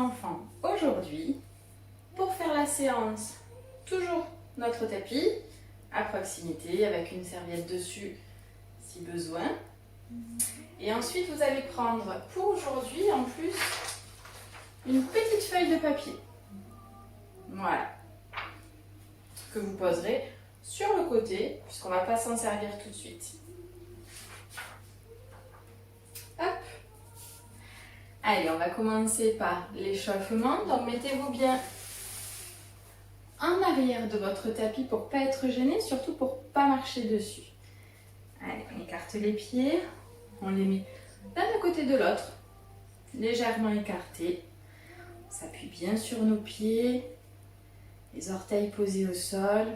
enfants aujourd'hui pour faire la séance. Toujours notre tapis à proximité avec une serviette dessus si besoin. Et ensuite vous allez prendre pour aujourd'hui en plus une petite feuille de papier. Voilà. Que vous poserez sur le côté puisqu'on ne va pas s'en servir tout de suite. Hop. Allez, on va commencer par l'échauffement. Donc mettez-vous bien en arrière de votre tapis pour ne pas être gêné, surtout pour ne pas marcher dessus. Allez, on écarte les pieds, on les met d'un côté de l'autre, légèrement écartés. On s'appuie bien sur nos pieds, les orteils posés au sol.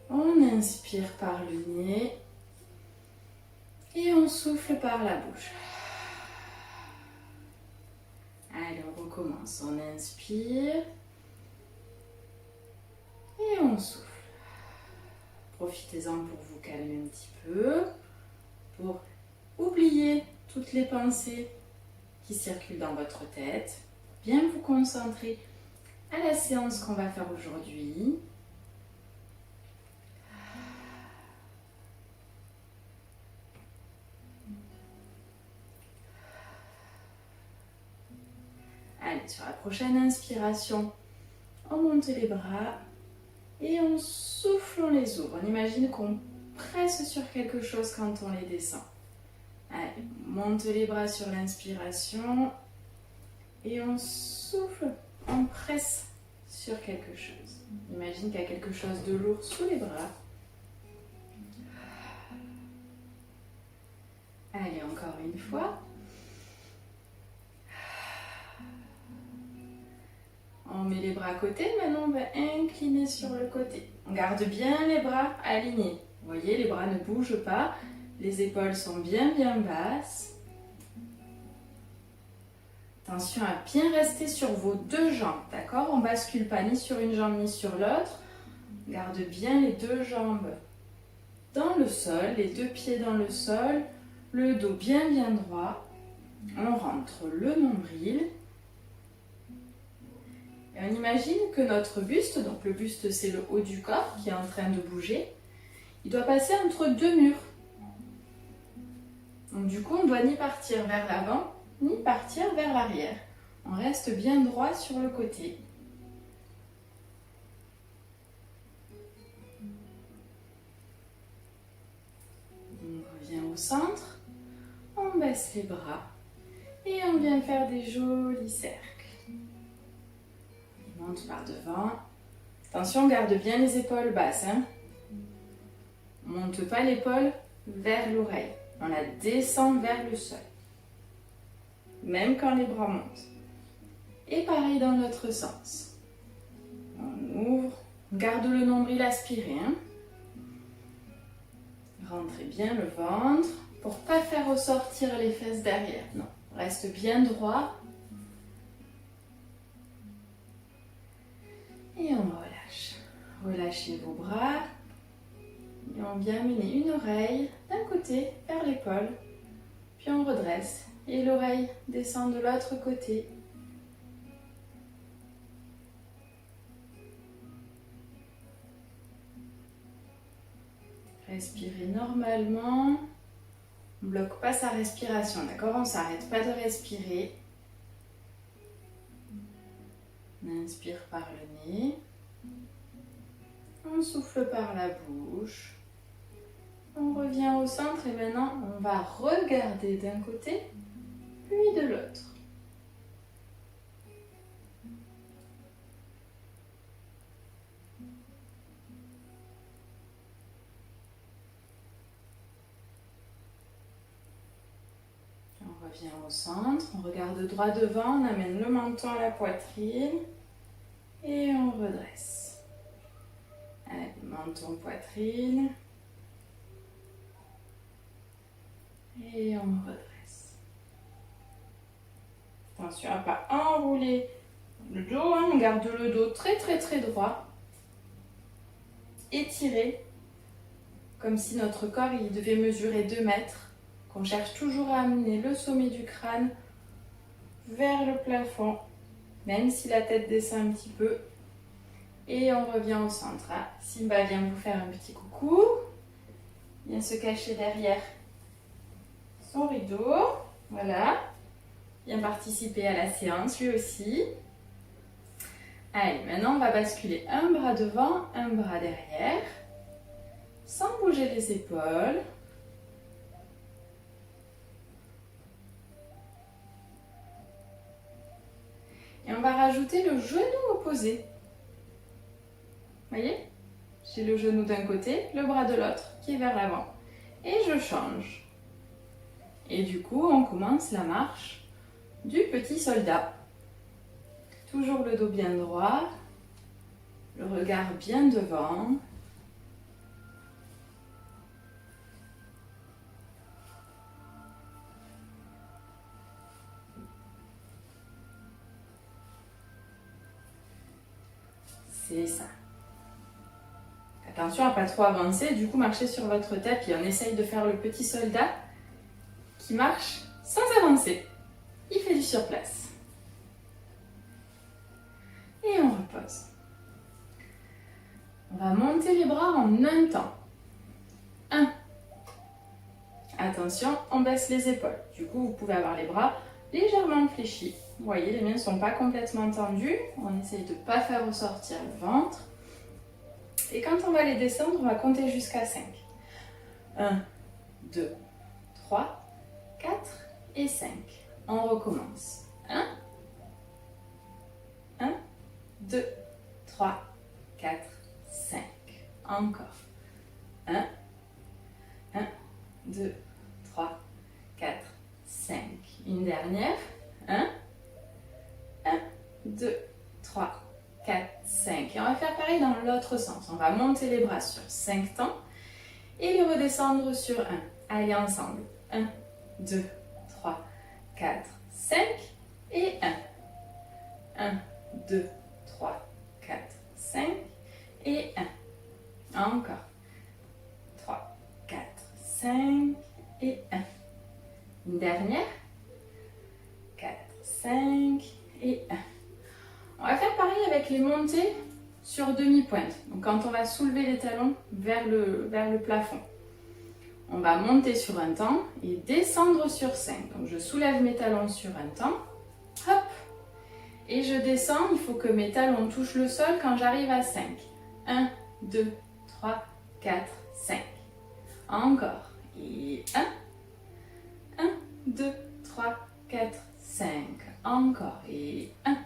On inspire par le nez et on souffle par la bouche. Allez, on recommence. On inspire et on souffle. Profitez-en pour vous calmer un petit peu, pour oublier toutes les pensées qui circulent dans votre tête. Bien vous concentrer à la séance qu'on va faire aujourd'hui. Allez, sur la prochaine inspiration, on monte les bras et on souffle, on les ouvre. On imagine qu'on presse sur quelque chose quand on les descend. Allez, on monte les bras sur l'inspiration et on souffle, on presse sur quelque chose. Imagine qu'il y a quelque chose de lourd sous les bras. Allez, encore une fois. On met les bras à côté, maintenant on va incliner sur le côté. On garde bien les bras alignés. Vous voyez, les bras ne bougent pas, les épaules sont bien basses. Attention à bien rester sur vos deux jambes, d'accord? On ne bascule pas ni sur une jambe ni sur l'autre. On garde bien les deux jambes dans le sol, les deux pieds dans le sol, le dos bien droit. On rentre le nombril. Et on imagine que notre buste, donc le buste c'est le haut du corps qui est en train de bouger, il doit passer entre deux murs. Donc du coup on ne doit ni partir vers l'avant, ni partir vers l'arrière. On reste bien droit sur le côté. On revient au centre, on baisse les bras et on vient faire des jolis cercles. On monte par devant. Attention, on garde bien les épaules basses. On ne monte pas l'épaule vers l'oreille. On la descend vers le sol. Même quand les bras montent. Et pareil dans l'autre sens. On ouvre. On garde le nombril aspiré. Rentrez bien le ventre pour ne pas faire ressortir les fesses derrière. Non, on reste bien droit. Et on relâche. Relâchez vos bras. Et on vient mener une oreille d'un côté vers l'épaule. Puis on redresse. Et l'oreille descend de l'autre côté. Respirez normalement. On ne bloque pas sa respiration, d'accord? On ne s'arrête pas de respirer. On inspire par le nez. On souffle par la bouche. On revient au centre et maintenant on va regarder d'un côté puis de l'autre. On revient au centre, on regarde droit devant, on amène le menton à la poitrine et on redresse. Allez, menton, poitrine. Et on redresse. Attention à ne pas enrouler le dos, on garde le dos très droit. Étiré, comme si notre corps il devait mesurer 2 mètres. Qu'on cherche toujours à amener le sommet du crâne vers le plafond, même si la tête descend un petit peu. Et on revient au centre. Hein. Simba vient vous faire un petit coucou. Vient se cacher derrière son rideau. Voilà. Vient participer à la séance lui aussi. Allez, maintenant on va basculer un bras devant, un bras derrière. Sans bouger les épaules. Et on va rajouter le genou opposé. Vous voyez? J'ai le genou d'un côté, le bras de l'autre qui est vers l'avant. Et je change. Et du coup, on commence la marche du petit soldat. Toujours le dos bien droit, le regard bien devant. C'est ça. Attention à ne pas trop avancer, du coup marchez sur votre tapis. On essaye de faire le petit soldat qui marche sans avancer. Il fait du surplace. Et on repose. On va monter les bras en un temps. 1. Attention, on baisse les épaules. Du coup, vous pouvez avoir les bras légèrement fléchis. Vous voyez, les miens ne sont pas complètement tendus. On essaye de ne pas faire ressortir le ventre. Et quand on va les descendre, on va compter jusqu'à 5. 1, 2, 3, 4 et 5. On recommence. 1, 2, 3, 4, 5. Encore. 1, 2, 3, 4, 5. Une dernière. 1, 2, 3, 4, 5. Et on va faire pareil dans l'autre sens. On va monter les bras sur 5 temps et les redescendre sur 1. Allez, ensemble. 1, 2, 3, 4, 5 et 1. 1, 2, 3, 4, 5 et 1. Encore. 3, 4, 5 et 1. Une dernière. 4, 5 et 1. On va faire pareil avec les montées sur demi-pointe. Donc quand on va soulever les talons vers le plafond. On va monter sur un temps et descendre sur 5. Donc je soulève mes talons sur un temps. Hop. Et je descends. Il faut que mes talons touchent le sol quand j'arrive à 5. 1, 2, 3, 4, 5. Encore. Et 1, 2, 3, 4, 5. Encore. Et 1.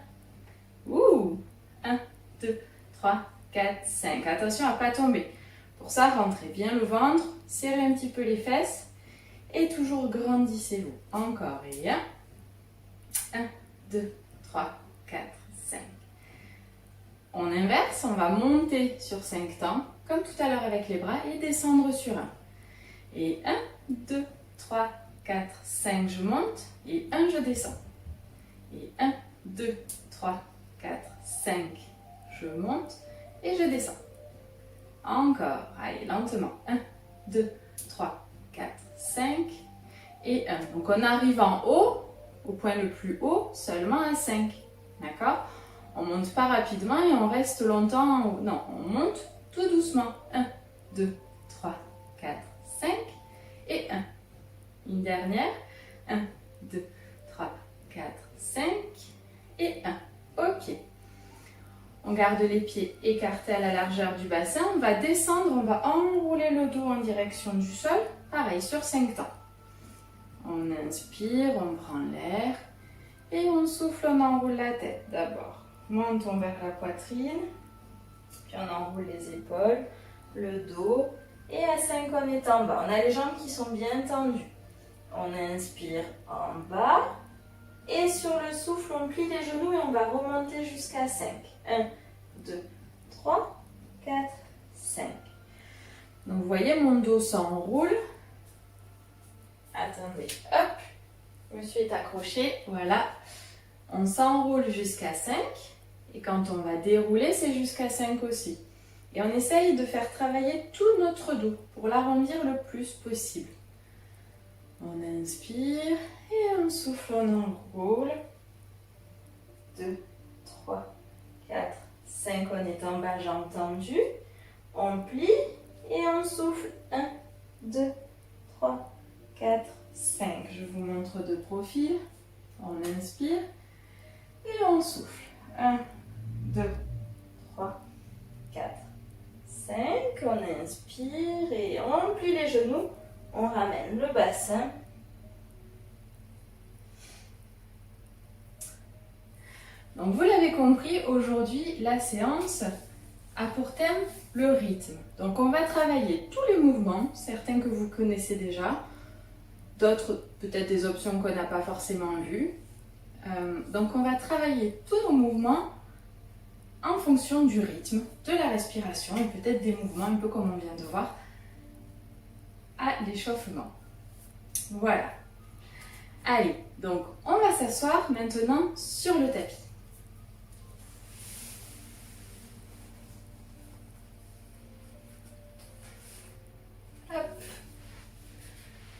1, 2, 3, 4, 5. Attention à ne pas tomber. Pour ça, rentrez bien le ventre, serrez un petit peu les fesses et toujours grandissez-vous. Encore. Et 1, 2, 3, 4, 5. On inverse, on va monter sur 5 temps, comme tout à l'heure avec les bras, et descendre sur 1. Et 1, 2, 3, 4, 5, je monte, et 1, je descends. Et 1, 2, 3, 4, 5, je monte, et je descends. Encore, allez, lentement. 1, 2, 3, 4, 5, et 1. Donc on arrive en haut, au point le plus haut, seulement à 5. D'accord? On ne monte pas rapidement et on reste longtemps en haut. Non, on monte tout doucement. 1, 2, 3, 4, 5 et 1. Une dernière. 1, 2, 3, 4, 5 et 1. Ok. On garde les pieds écartés à la largeur du bassin. On va descendre, on va enrouler le dos en direction du sol. Pareil, sur 5 temps. On inspire, on prend l'air et on souffle, on enroule la tête d'abord. Montons vers la poitrine, puis on enroule les épaules, le dos, et à 5 on est en bas. On a les jambes qui sont bien tendues. On inspire en bas, et sur le souffle, on plie les genoux et on va remonter jusqu'à 5. 1, 2, 3, 4, 5. Donc vous voyez, mon dos s'enroule. Attendez, hop, monsieur est accroché, voilà. On s'enroule jusqu'à 5. Et quand on va dérouler, c'est jusqu'à 5 aussi. Et on essaye de faire travailler tout notre dos pour l'arrondir le plus possible. On inspire et on souffle, on enroule. 2, 3, 4, 5. On est en bas, jambes tendues. On plie et on souffle. 1, 2, 3, 4, 5. Je vous montre de profil. On inspire et on souffle. 1, 2, 3, 4, 5. On inspire et on plie les genoux. On ramène le bassin. Donc vous l'avez compris, aujourd'hui la séance a pour thème le rythme. Donc on va travailler tous les mouvements, certains que vous connaissez déjà, d'autres peut-être des options qu'on n'a pas forcément vues. Donc on va travailler tous nos mouvements en fonction du rythme, de la respiration et peut-être des mouvements un peu comme on vient de voir à l'échauffement. Voilà. Allez, donc on va s'asseoir maintenant sur le tapis.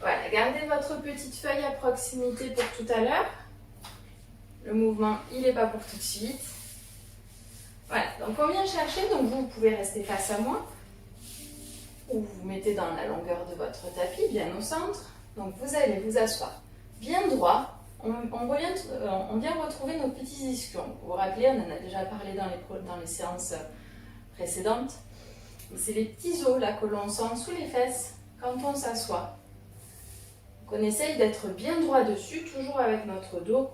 Voilà, gardez votre petite feuille à proximité pour tout à l'heure. Le mouvement, il n'est pas pour tout de suite. Voilà, donc on vient chercher, donc vous pouvez rester face à moi ou vous mettez dans la longueur de votre tapis, bien au centre. Donc vous allez vous asseoir bien droit. On vient retrouver nos petits ischions. Vous vous rappelez, on en a déjà parlé dans les séances précédentes. C'est les petits os là que l'on sent sous les fesses quand on s'assoit. Donc on essaye d'être bien droit dessus, toujours avec notre dos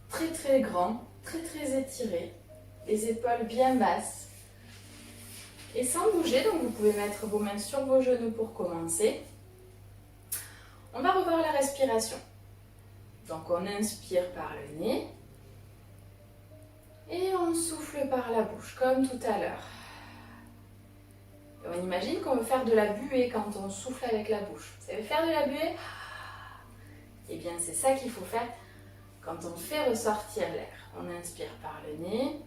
très très grand, très très étiré, les épaules bien basses. Et sans bouger, donc vous pouvez mettre vos mains sur vos genoux pour commencer. On va revoir la respiration. Donc on inspire par le nez et on souffle par la bouche, comme tout à l'heure. Et on imagine qu'on veut faire de la buée quand on souffle avec la bouche. Vous savez faire de la buée? Eh bien c'est ça qu'il faut faire quand on fait ressortir l'air. On inspire par le nez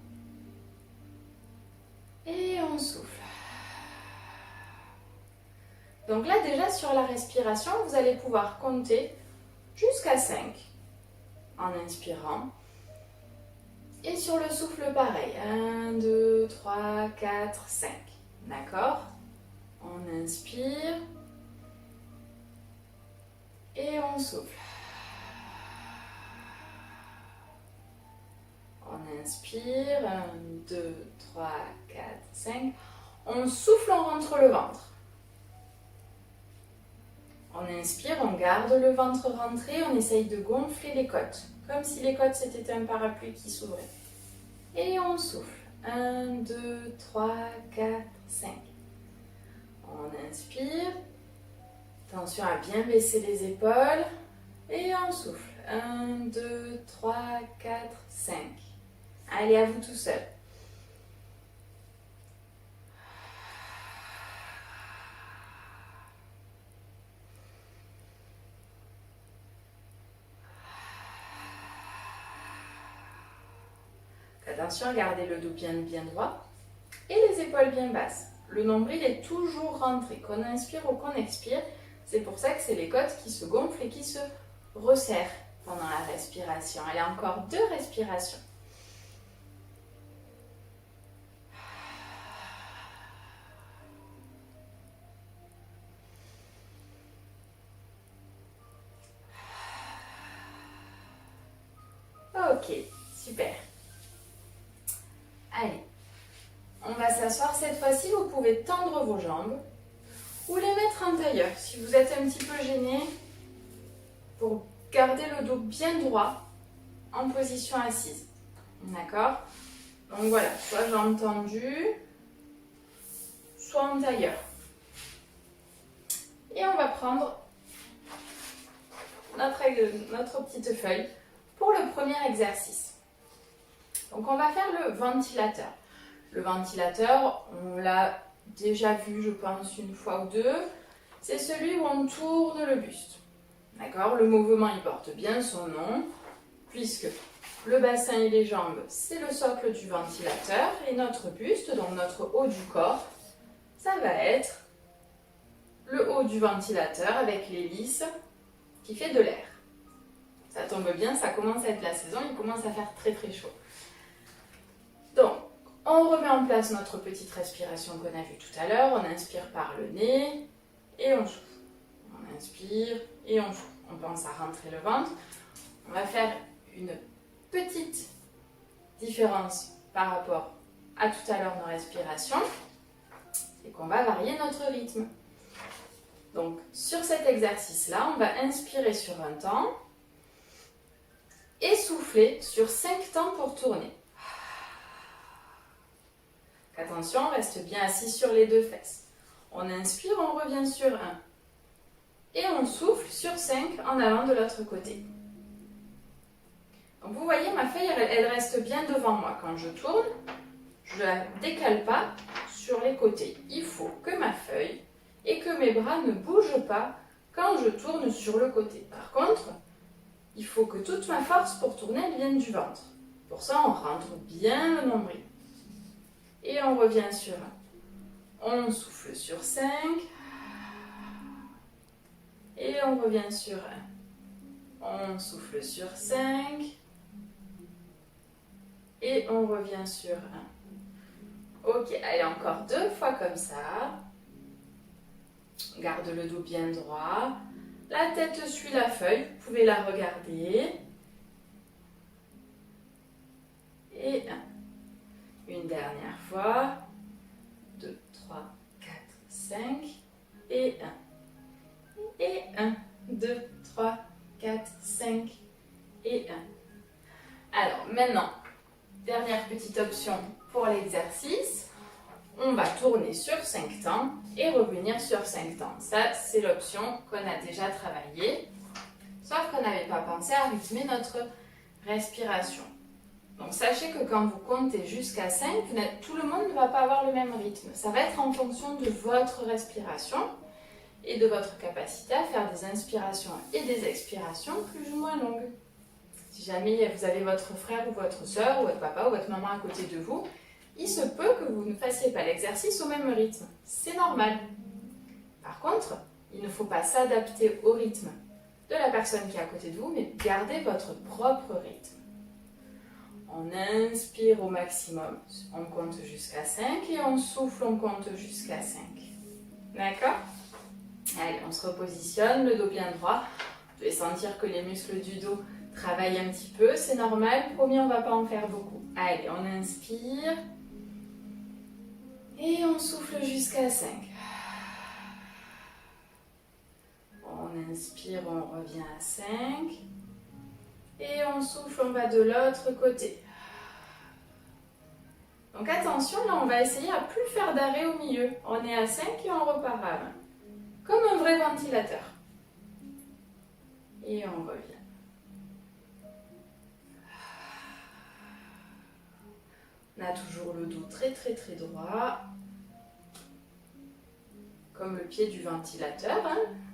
et on souffle. Donc là déjà sur la respiration, vous allez pouvoir compter jusqu'à 5 en inspirant. Et sur le souffle pareil. 1, 2, 3, 4, 5. D'accord? On inspire et on souffle. On inspire. 1, 2, 3, 4, 5. On souffle, on rentre le ventre. On inspire, on garde le ventre rentré, on essaye de gonfler les côtes, comme si les côtes c'était un parapluie qui s'ouvrait. Et on souffle. 1, 2, 3, 4, 5. On inspire. Attention à bien baisser les épaules. Et on souffle. 1, 2, 3, 4, 5. Allez, à vous tout seul. Attention à garder le dos bien droit et les épaules bien basses. Le nombril est toujours rentré, qu'on inspire ou qu'on expire. C'est pour ça que c'est les côtes qui se gonflent et qui se resserrent pendant la respiration. Allez, encore 2 respirations. Ok, super. Allez, on va s'asseoir cette fois-ci. Vous pouvez tendre vos jambes ou les mettre en tailleur. Si vous êtes un petit peu gêné, pour garder le dos bien droit en position assise. D'accord? Donc voilà, soit jambes tendues, soit en tailleur. Et on va prendre notre petite feuille pour le premier exercice. Donc on va faire le ventilateur. Le ventilateur, on l'a déjà vu, je pense, une fois ou deux. C'est celui où on tourne le buste. D'accord? Le mouvement, il porte bien son nom, puisque le bassin et les jambes, c'est le socle du ventilateur. Et notre buste, donc notre haut du corps, ça va être le haut du ventilateur avec l'hélice qui fait de l'air. Ça tombe bien, ça commence à être la saison, il commence à faire très très chaud. Donc, on remet en place notre petite respiration qu'on a vue tout à l'heure. On inspire par le nez et on souffle. On inspire et on souffle. On pense à rentrer le ventre. On va faire une petite différence par rapport à tout à l'heure nos respirations. C'est qu'on va varier notre rythme. Donc, sur cet exercice-là, on va inspirer sur un temps et souffler sur 5 temps pour tourner. Attention, on reste bien assis sur les 2 fesses. On inspire, on revient sur 1. Et on souffle sur 5 en avant de l'autre côté. Donc vous voyez, ma feuille, elle reste bien devant moi. Quand je tourne, je ne la décale pas sur les côtés. Il faut que ma feuille et que mes bras ne bougent pas quand je tourne sur le côté. Par contre, il faut que toute ma force pour tourner, elle vienne du ventre. Pour ça, on rentre bien le nombril. Et on revient sur 1. On souffle sur 5. Et on revient sur 1. On souffle sur 5. Et on revient sur 1. Ok, allez, encore 2 fois comme ça. Garde le dos bien droit. La tête suit la feuille, vous pouvez la regarder. Et 1. Une dernière fois. 2, 3, 4, 5. Et 1. Et 1. 2, 3, 4, 5. Et 1. Alors, maintenant, dernière petite option pour l'exercice. On va tourner sur 5 temps et revenir sur 5 temps. Ça, c'est l'option qu'on a déjà travaillée. Sauf qu'on n'avait pas pensé à rythmer notre respiration. Donc, sachez que quand vous comptez jusqu'à 5, tout le monde ne va pas avoir le même rythme. Ça va être en fonction de votre respiration et de votre capacité à faire des inspirations et des expirations plus ou moins longues. Si jamais vous avez votre frère ou votre soeur ou votre papa ou votre maman à côté de vous, il se peut que vous ne fassiez pas l'exercice au même rythme. C'est normal. Par contre, il ne faut pas s'adapter au rythme de la personne qui est à côté de vous, mais garder votre propre rythme. On inspire au maximum, on compte jusqu'à 5 et on souffle, on compte jusqu'à 5. D'accord? Allez, on se repositionne, le dos bien droit. Vous devez sentir que les muscles du dos travaillent un petit peu, c'est normal. Promis, on ne va pas en faire beaucoup. Allez, on inspire. Et on souffle jusqu'à 5. On inspire, on revient à 5. Et on souffle, on va de l'autre côté. Donc attention, là on va essayer à plus faire d'arrêt au milieu. On est à 5 et on repart à 1. Comme un vrai ventilateur. Et on revient. On a toujours le dos très très très droit. Comme le pied du ventilateur.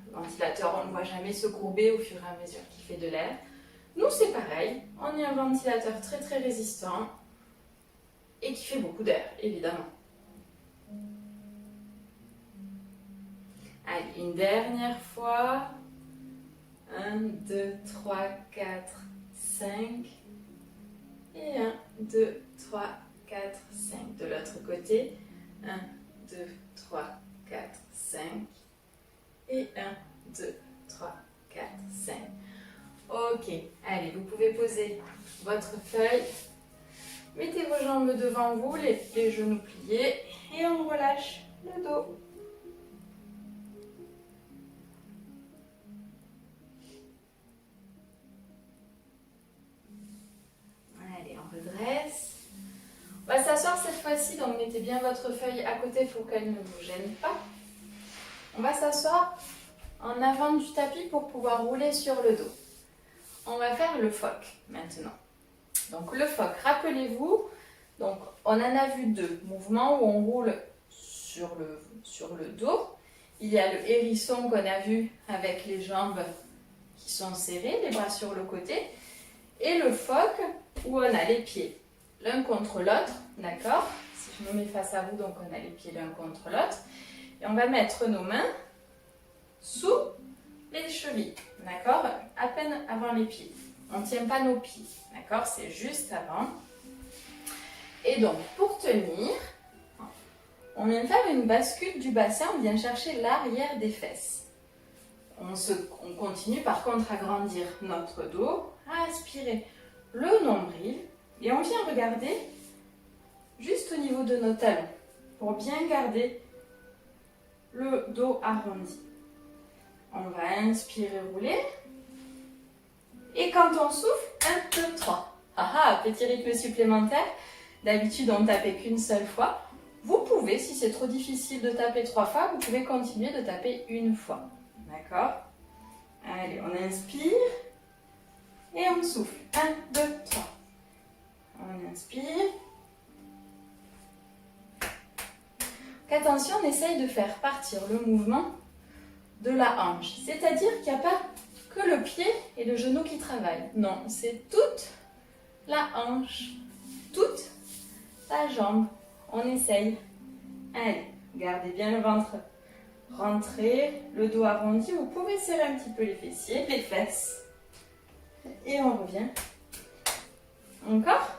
Le ventilateur, on ne voit jamais se courber au fur et à mesure qu'il fait de l'air. Nous, c'est pareil. On est un ventilateur très très résistant et qui fait beaucoup d'air, évidemment. Allez, une dernière fois. 1, 2, 3, 4, 5. Et 1, 2, 3, 4, 5. De l'autre côté. 1, 2, 3, 4, 5. Et 1, 2, 3, 4, 5. Ok, allez, vous pouvez poser votre feuille. Mettez vos jambes devant vous, les genoux pliés. Et on relâche le dos. Allez, on redresse. On va s'asseoir cette fois-ci, donc mettez bien votre feuille à côté pour qu'elle ne vous gêne pas. On va s'asseoir en avant du tapis pour pouvoir rouler sur le dos. On va faire le phoque maintenant. Donc le phoque, rappelez-vous, donc on en a vu 2 mouvements où on roule sur le dos. Il y a le hérisson qu'on a vu avec les jambes qui sont serrées, les bras sur le côté. Et le phoque où on a les pieds l'un contre l'autre, d'accord? Si je me mets face à vous, donc on a les pieds l'un contre l'autre. Et on va mettre nos mains sous les chevilles, d'accord? À peine avant les pieds. On ne tient pas nos pieds, d'accord? C'est juste avant. Et donc, pour tenir, on vient faire une bascule du bassin, on vient chercher l'arrière des fesses. On continue par contre à grandir notre dos, à aspirer le nombril et on vient regarder juste au niveau de nos talons pour bien garder le dos arrondi. On va inspirer, rouler. Et quand on souffle, 1, 2, 3. Ah ah, petit rythme supplémentaire. D'habitude, on ne tapait qu'une seule fois. Vous pouvez, si c'est trop difficile de taper 3 fois, vous pouvez continuer de taper une fois. D'accord? Allez, on inspire et on souffle. 1, 2, 3. On inspire. Attention, on essaye de faire partir le mouvement de la hanche. C'est-à-dire qu'il n'y a pas que le pied et le genou qui travaillent. Non, c'est toute la hanche, toute la jambe. On essaye. Allez, gardez bien le ventre rentré, le dos arrondi. Vous pouvez serrer un petit peu les fessiers, les fesses. Et on revient. Encore.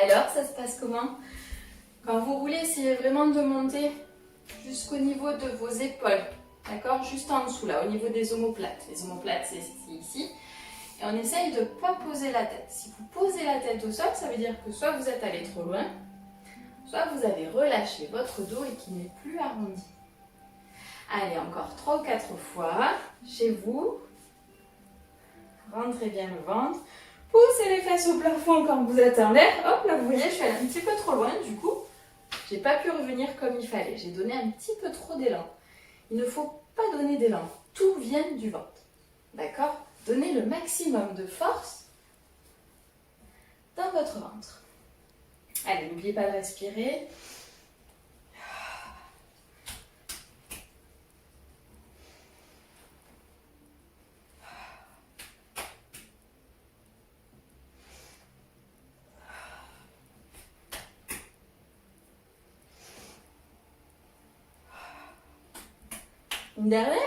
Alors, ça se passe comment? Quand vous roulez, essayez vraiment de monter jusqu'au niveau de vos épaules. D'accord? Juste en dessous, là, au niveau des omoplates. Les omoplates, c'est ici. Et on essaye de ne pas poser la tête. Si vous posez la tête au sol, ça veut dire que soit vous êtes allé trop loin, soit vous avez relâché votre dos et qu'il n'est plus arrondi. Allez, encore 3 ou 4 fois. Chez vous. Rentrez bien le ventre. Poussez les fesses au plafond quand vous êtes en l'air. Hop, là, vous voyez, je suis allée un petit peu trop loin. Du coup, j'ai pas pu revenir comme il fallait. J'ai donné un petit peu trop d'élan. Il ne faut pas donner d'élan. Tout vient du ventre. D'accord? Donnez le maximum de force dans votre ventre. Allez, n'oubliez pas de respirer. Une dernière.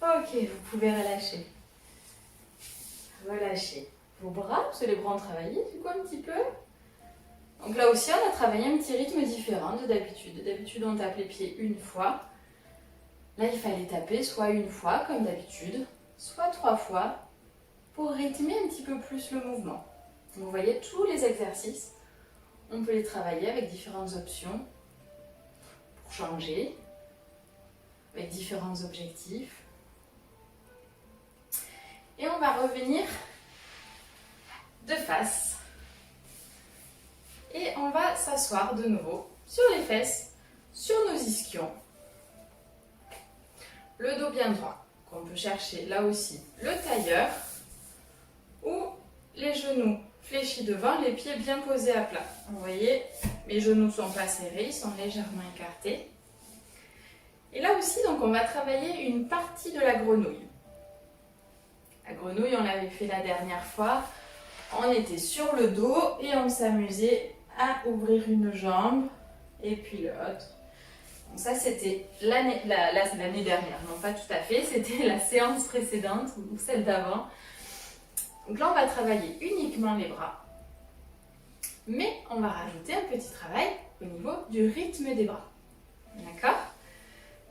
Ok, vous pouvez relâcher. Relâchez vos bras, parce que les bras ont travaillé du coup un petit peu. Donc là aussi, on a travaillé un petit rythme différent de d'habitude. D'habitude, on tape les pieds une fois. Là, il fallait taper soit une fois, comme d'habitude, soit 3 fois, pour rythmer un petit peu plus le mouvement. Vous voyez, tous les exercices, on peut les travailler avec différentes options pour changer, avec différents objectifs. Et on va revenir de face. Et on va s'asseoir de nouveau sur les fesses, sur nos ischions. Le dos bien droit. On peut chercher là aussi le tailleur ou les genoux fléchis devant, les pieds bien posés à plat. Vous voyez, mes genoux ne sont pas serrés, ils sont légèrement écartés. Et là aussi, donc, on va travailler une partie de la grenouille. La grenouille, on l'avait fait la dernière fois. On était sur le dos et on s'amusait à ouvrir une jambe et puis l'autre. Donc ça, c'était l'année dernière. Non, pas tout à fait. C'était la séance précédente ou celle d'avant. Donc là, on va travailler uniquement les bras. Mais on va rajouter un petit travail au niveau du rythme des bras. D'accord?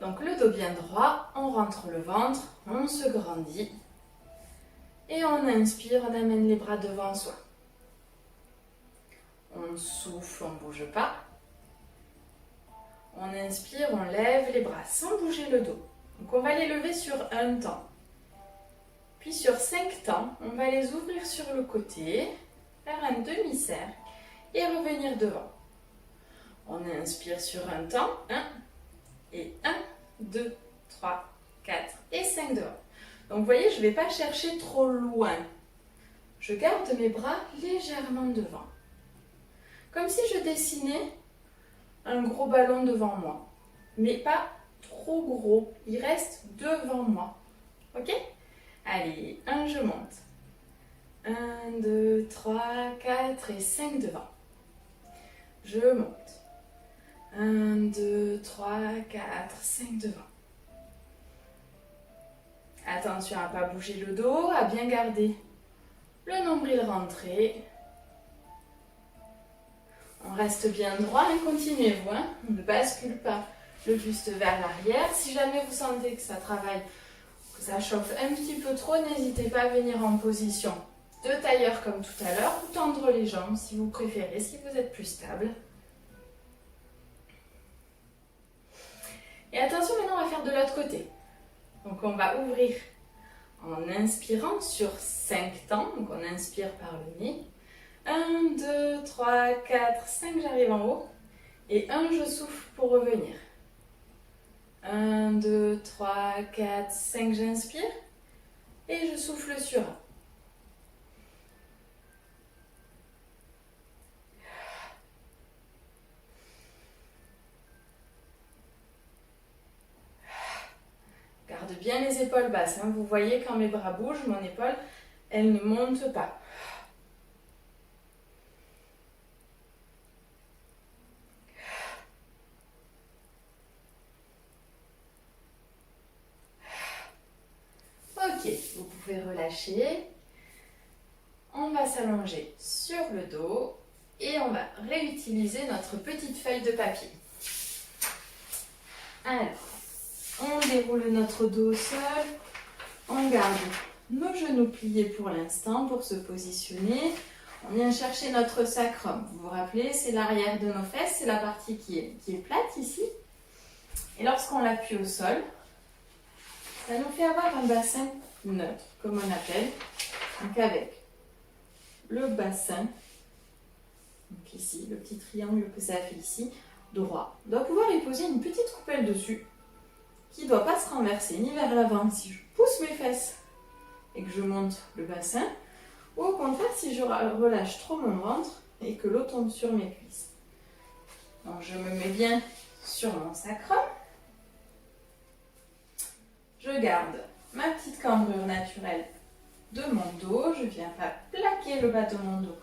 Donc le dos bien droit, on rentre le ventre, on se grandit. Et on inspire, on amène les bras devant soi. On souffle, on ne bouge pas. On inspire, on lève les bras sans bouger le dos. Donc on va les lever sur un temps. Puis sur 5 temps, on va les ouvrir sur le côté, faire un demi-cercle et revenir devant. On inspire sur un temps, 1 et 1, 2, 3, 4 et 5 devant. Donc vous voyez, je ne vais pas chercher trop loin. Je garde mes bras légèrement devant. Comme si je dessinais un gros ballon devant moi. Mais pas trop gros. Il reste devant moi. Ok? Allez, 1, je monte. 1, 2, 3, 4 et 5 devant. Je monte. 1, 2, 3, 4, 5 devant. Attention à ne pas bouger le dos, à bien garder le nombril rentré. On reste bien droit et continuez-vous. On ne bascule pas le buste vers l'arrière. Si jamais vous sentez que ça travaille, que ça chauffe un petit peu trop, n'hésitez pas à venir en position de tailleur comme tout à l'heure ou tendre les jambes si vous préférez, si vous êtes plus stable. Et attention, maintenant on va faire de l'autre côté. Donc on va ouvrir en inspirant sur 5 temps. Donc on inspire par le nez. 1, 2, 3, 4, 5, j'arrive en haut. Et 1, je souffle pour revenir. 1, 2, 3, 4, 5, j'inspire. Et je souffle sur 1. Garde bien les épaules basses. Vous voyez quand mes bras bougent, mon épaule, elle ne monte pas. Ok, vous pouvez relâcher. On va s'allonger sur le dos et on va réutiliser notre petite feuille de papier. Alors, on déroule notre dos au sol. On garde nos genoux pliés pour l'instant pour se positionner. On vient chercher notre sacrum. Vous vous rappelez, c'est l'arrière de nos fesses, c'est la partie qui est plate ici. Et lorsqu'on l'appuie au sol, ça nous fait avoir un bassin neutre, comme on appelle. Donc avec le bassin, donc ici, le petit triangle que ça fait ici, droit. On doit pouvoir y poser une petite coupelle dessus, qui ne doit pas se renverser, ni vers l'avant si je pousse mes fesses et que je monte le bassin, ou au contraire si je relâche trop mon ventre et que l'eau tombe sur mes cuisses. Donc je me mets bien sur mon sacrum. Je garde ma petite cambrure naturelle de mon dos. Je ne viens pas plaquer le bas de mon dos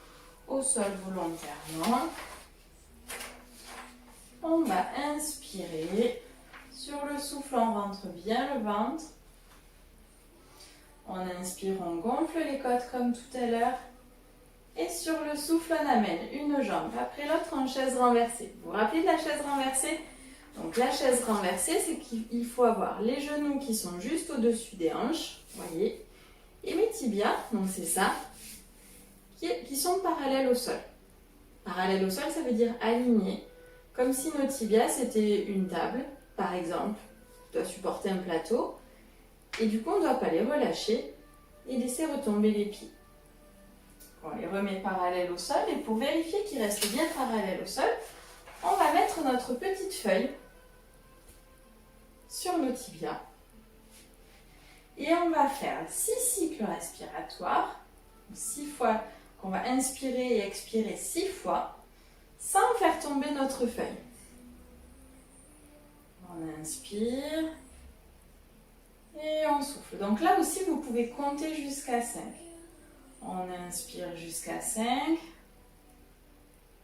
au sol volontairement. On va inspirer. Sur le souffle, on rentre bien le ventre. On inspire, on gonfle les côtes comme tout à l'heure. Et sur le souffle, on amène une jambe après l'autre en chaise renversée. Vous vous rappelez de la chaise renversée? Donc la chaise renversée, c'est qu'il faut avoir les genoux qui sont juste au-dessus des hanches, voyez, et mes tibias, donc c'est ça, qui sont parallèles au sol. Parallèles au sol, ça veut dire alignés, comme si nos tibias c'était une table, par exemple, qui doit supporter un plateau, et du coup on ne doit pas les relâcher et laisser retomber les pieds. On les remet parallèles au sol, et pour vérifier qu'ils restent bien parallèles au sol, on va mettre notre petite feuille sur nos tibias et on va faire 6 cycles respiratoires, 6 fois qu'on va inspirer et expirer 6 fois sans faire tomber notre feuille. On inspire et on souffle. Donc là aussi vous pouvez compter jusqu'à 5. On inspire jusqu'à 5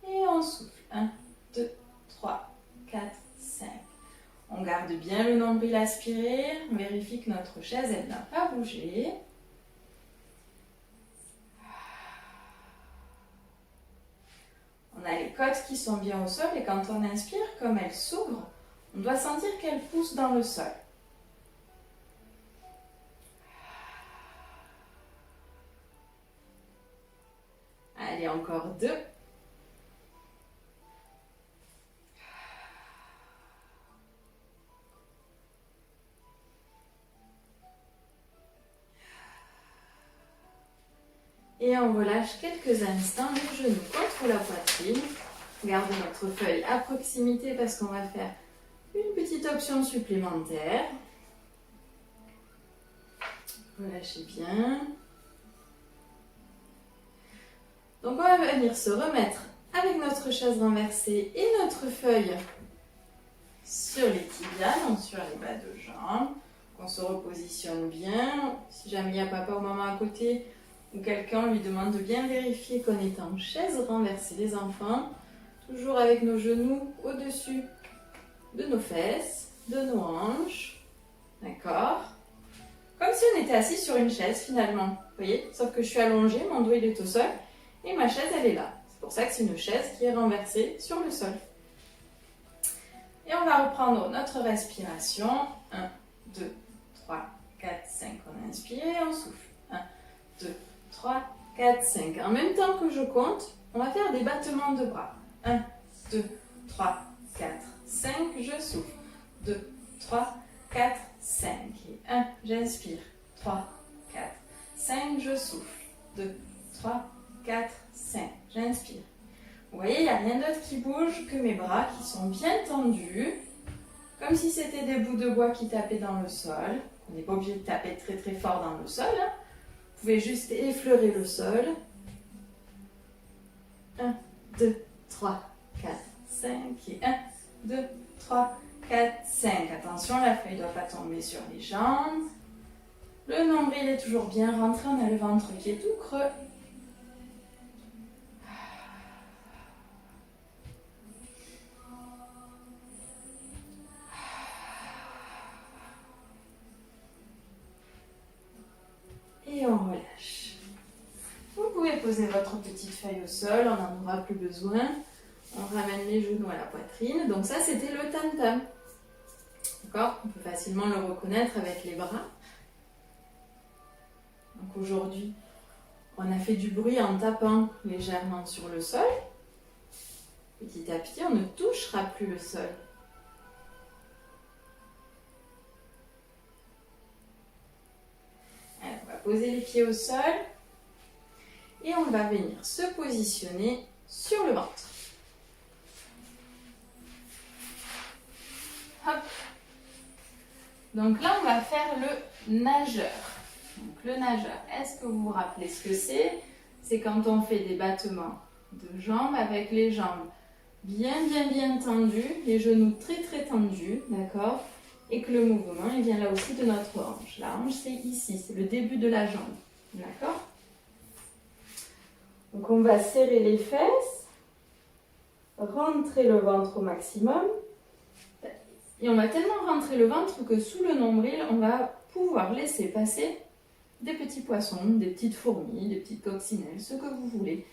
et on souffle. 1, 2, 3, 4, 5. On garde bien le nombril aspiré. On vérifie que notre chaise, elle n'a pas bougé. On a les côtes qui sont bien au sol et quand on inspire, comme elles s'ouvrent, on doit sentir qu'elles poussent dans le sol. Allez, encore 2. Et on relâche quelques instants les genoux contre la poitrine. Garde notre feuille à proximité parce qu'on va faire une petite option supplémentaire. Relâchez bien. Donc on va venir se remettre avec notre chaise renversée et notre feuille sur les tibias, donc sur les bas de jambes. On se repositionne bien. Si jamais il y a papa ou maman à côté ou quelqu'un, on lui demande de bien vérifier qu'on est en chaise renversée, les enfants. Toujours avec nos genoux au-dessus de nos fesses, de nos hanches. D'accord? Comme si on était assis sur une chaise finalement. Vous voyez? Sauf que je suis allongée, mon dos il est au sol et ma chaise elle est là. C'est pour ça que c'est une chaise qui est renversée sur le sol. Et on va reprendre notre respiration. 1, 2, 3, 4, 5. On inspire et on souffle. 1, 2, 3, 4, 5. En même temps que je compte, on va faire des battements de bras. 1, 2, 3, 4, 5. Je souffle. 2, 3, 4, 5. Et 1, j'inspire. 3, 4, 5. Je souffle. 2, 3, 4, 5. J'inspire. Vous voyez, il n'y a rien d'autre qui bouge que mes bras qui sont bien tendus. Comme si c'était des bouts de bois qui tapaient dans le sol. On n'est pas obligé de taper très très fort dans le sol. Hein. Vous pouvez juste effleurer le sol. 1, 2, 3, 4, 5. Et 1, 2, 3, 4, 5. Attention, la feuille ne doit pas tomber sur les jambes. Le nombril est toujours bien rentré. On a le ventre qui est tout creux. Et on relâche. Vous pouvez poser votre petite feuille au sol, on n'en aura plus besoin. On ramène les genoux à la poitrine. Donc ça, c'était le tam-tam. D'accord? On peut facilement le reconnaître avec les bras. Donc aujourd'hui, on a fait du bruit en tapant légèrement sur le sol. Petit à petit, on ne touchera plus le sol. Alors, on va poser les pieds au sol. Et on va venir se positionner sur le ventre. Hop. Donc là, on va faire le nageur. Donc le nageur, est-ce que vous vous rappelez ce que c'est? C'est quand on fait des battements de jambes avec les jambes bien tendues, les genoux très tendus, d'accord? Et que le mouvement, il vient là aussi de notre hanche. La hanche, c'est ici, c'est le début de la jambe, d'accord? Donc on va serrer les fesses, rentrer le ventre au maximum. Et on va tellement rentrer le ventre que sous le nombril, on va pouvoir laisser passer des petits poissons, des petites fourmis, des petites coccinelles, ce que vous voulez.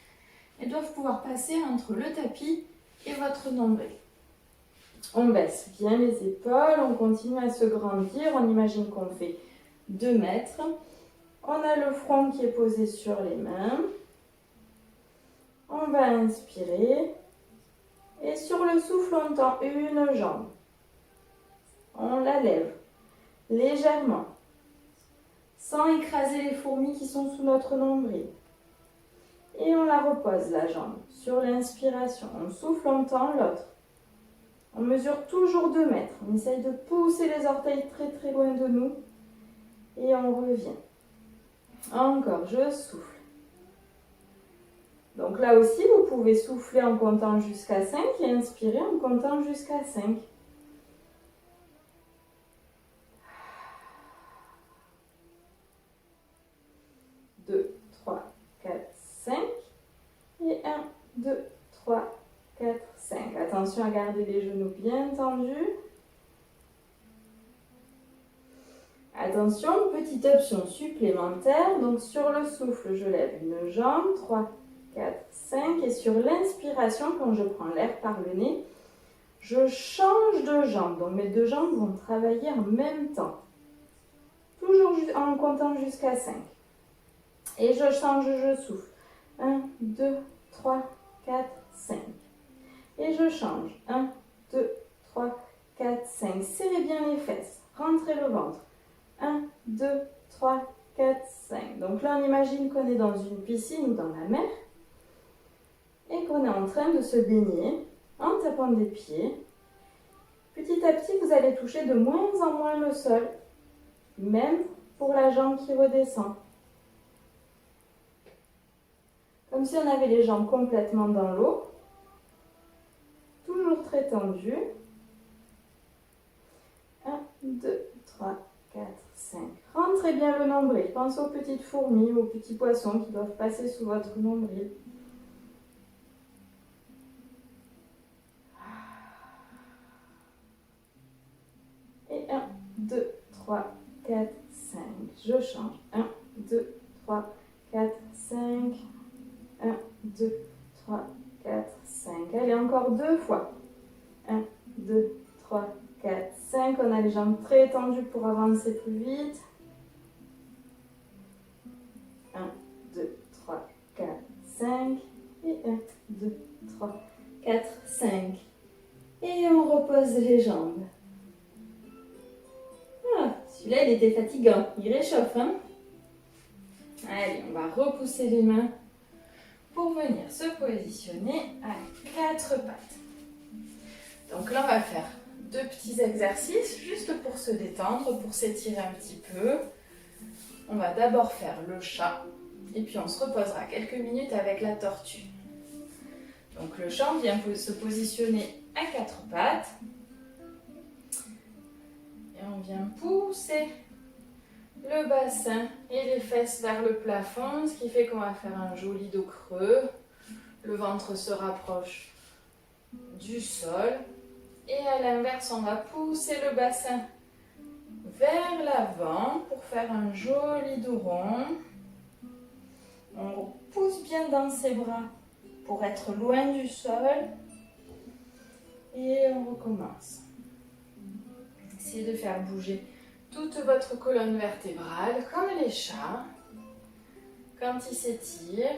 Elles doivent pouvoir passer entre le tapis et votre nombril. On baisse bien les épaules, on continue à se grandir. On imagine qu'on fait 2 mètres. On a le front qui est posé sur les mains. On va inspirer. Et sur le souffle, on tend une jambe. On la lève légèrement, sans écraser les fourmis qui sont sous notre nombril. Et on la repose, la jambe, sur l'inspiration. On souffle, on tend l'autre. On mesure toujours 2 mètres. On essaye de pousser les orteils très loin de nous. Et on revient. Encore, je souffle. Donc là aussi, vous pouvez souffler en comptant jusqu'à 5 et inspirer en comptant jusqu'à 5. 2, 3, 4, 5. Et 1, 2, 3, 4, 5. Attention à garder les genoux bien tendus. Attention, petite option supplémentaire. Donc sur le souffle, je lève une jambe. 3, 4, 5. Et sur l'inspiration, quand je prends l'air par le nez, je change de jambe. Donc mes 2 jambes vont travailler en même temps. Toujours en comptant jusqu'à 5. Et je change, je souffle. 1, 2, 3, 4, 5. Et je change. 1, 2, 3, 4, 5. Serrez bien les fesses. Rentrez le ventre. 1, 2, 3, 4, 5. Donc là, on imagine qu'on est dans une piscine ou dans la mer. Et qu'on est en train de se baigner en tapant des pieds. Petit à petit, vous allez toucher de moins en moins le sol. Même pour la jambe qui redescend. Comme si on avait les jambes complètement dans l'eau. Toujours très tendues. 1, 2, 3, 4, 5. Rentrez bien le nombril. Pensez aux petites fourmis ou aux petits poissons qui doivent passer sous votre nombril. Et 1, 2, 3, 4, 5. Je change. 1, 2, 3, 4, 5. 1, 2, 3, 4, 5. Allez, encore 2 fois. 1, 2, 3, 4, 5. On a les jambes très tendues pour avancer plus vite. 1, 2, 3, 4, 5. Et 1, 2, 3, 4, 5. Et on repose les jambes. Ah, celui-là, il était fatigant. Il réchauffe, hein? Allez, on va repousser les mains pour venir se positionner à 4 pattes. Donc là, on va faire 2 petits exercices juste pour se détendre, pour s'étirer un petit peu. On va d'abord faire le chat et puis on se reposera quelques minutes avec la tortue. Donc le chat, on vient se positionner à 4 pattes et on vient pousser le bassin et les fesses vers le plafond, ce qui fait qu'on va faire un joli dos creux. Le ventre se rapproche du sol. Et à l'inverse, on va pousser le bassin vers l'avant pour faire un joli dos rond. On pousse bien dans ses bras pour être loin du sol. Et on recommence. Essayez de faire bouger toute votre colonne vertébrale, comme les chats, quand ils s'étirent.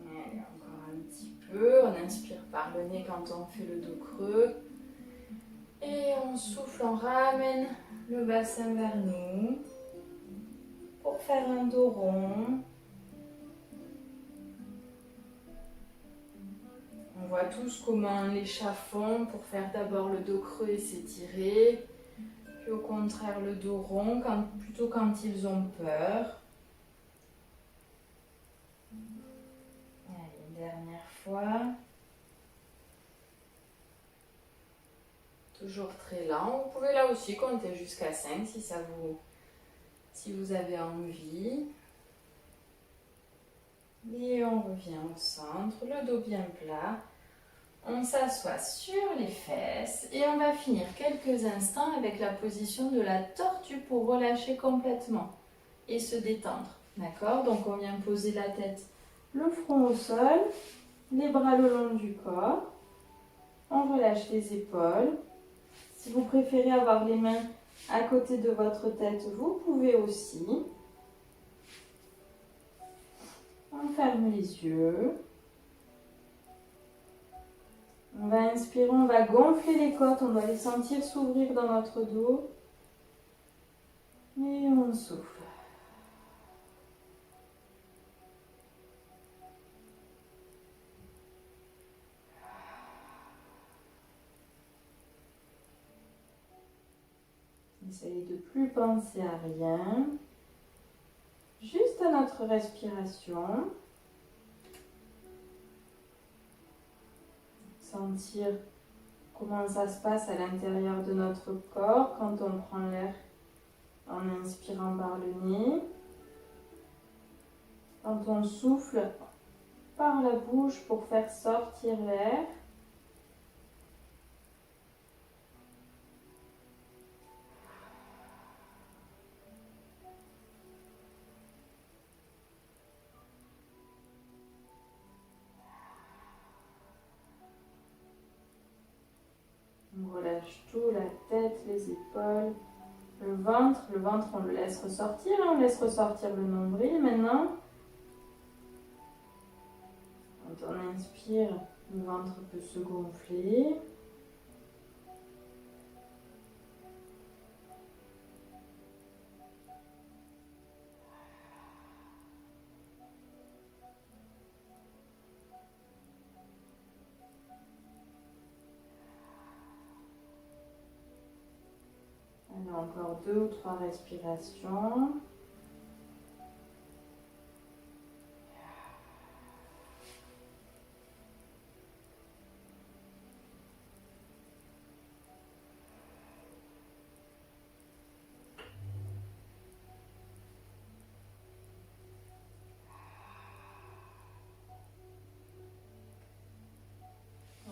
Allez, encore un petit peu. On inspire par le nez quand on fait le dos creux. Et on souffle, on ramène le bassin vers nous pour faire un dos rond. On voit tous comment les chats font pour faire d'abord le dos creux et s'étirer, puis au contraire le dos rond, plutôt quand ils ont peur. Allez, une dernière fois. Toujours très lent. Vous pouvez là aussi compter jusqu'à 5 si vous avez envie. Et on revient au centre, le dos bien plat. On s'assoit sur les fesses et on va finir quelques instants avec la position de la tortue pour relâcher complètement et se détendre. D'accord? Donc on vient poser la tête, le front au sol, les bras le long du corps. On relâche les épaules. Si vous préférez avoir les mains à côté de votre tête, vous pouvez aussi. On ferme les yeux. On va inspirer, on va gonfler les côtes, on doit les sentir s'ouvrir dans notre dos. Et on souffle. Essayez de ne plus penser à rien. Juste à notre respiration. Sentir comment ça se passe à l'intérieur de notre corps quand on prend l'air en inspirant par le nez. Quand on souffle par la bouche pour faire sortir l'air. On relâche tout, la tête, les épaules, le ventre. Le ventre, on le laisse ressortir. On laisse ressortir le nombril maintenant. Quand on inspire, le ventre peut se gonfler. Allez, encore 2 ou 3 respirations.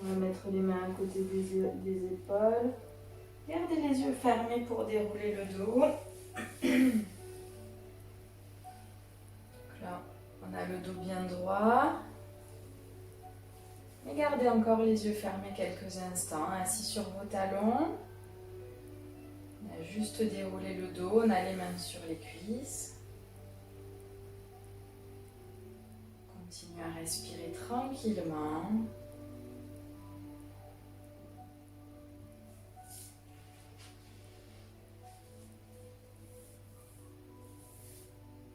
On va mettre les mains à côté des épaules. Gardez les yeux fermés pour dérouler le dos. Donc là, on a le dos bien droit. Et gardez encore les yeux fermés quelques instants, assis sur vos talons. On a juste déroulé le dos, on a les mains sur les cuisses. Continuez à respirer tranquillement.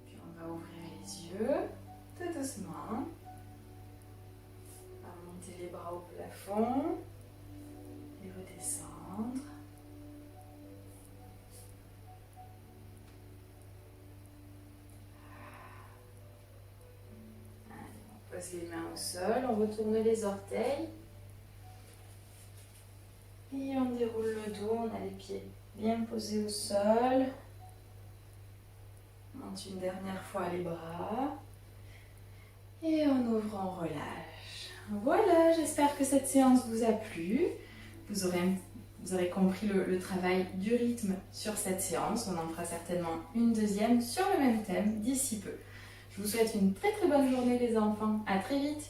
Puis on va ouvrir les yeux, tout doucement. On va monter les bras au plafond et redescendre. On pose les mains au sol, on retourne les orteils. Et on déroule le dos, on a les pieds bien posés au sol. On monte une dernière fois les bras. Et on ouvre, on relâche. Voilà, j'espère que cette séance vous a plu. Vous aurez compris le travail du rythme sur cette séance. On en fera certainement une deuxième sur le même thème d'ici peu. Je vous souhaite une très très bonne journée les enfants. À très vite.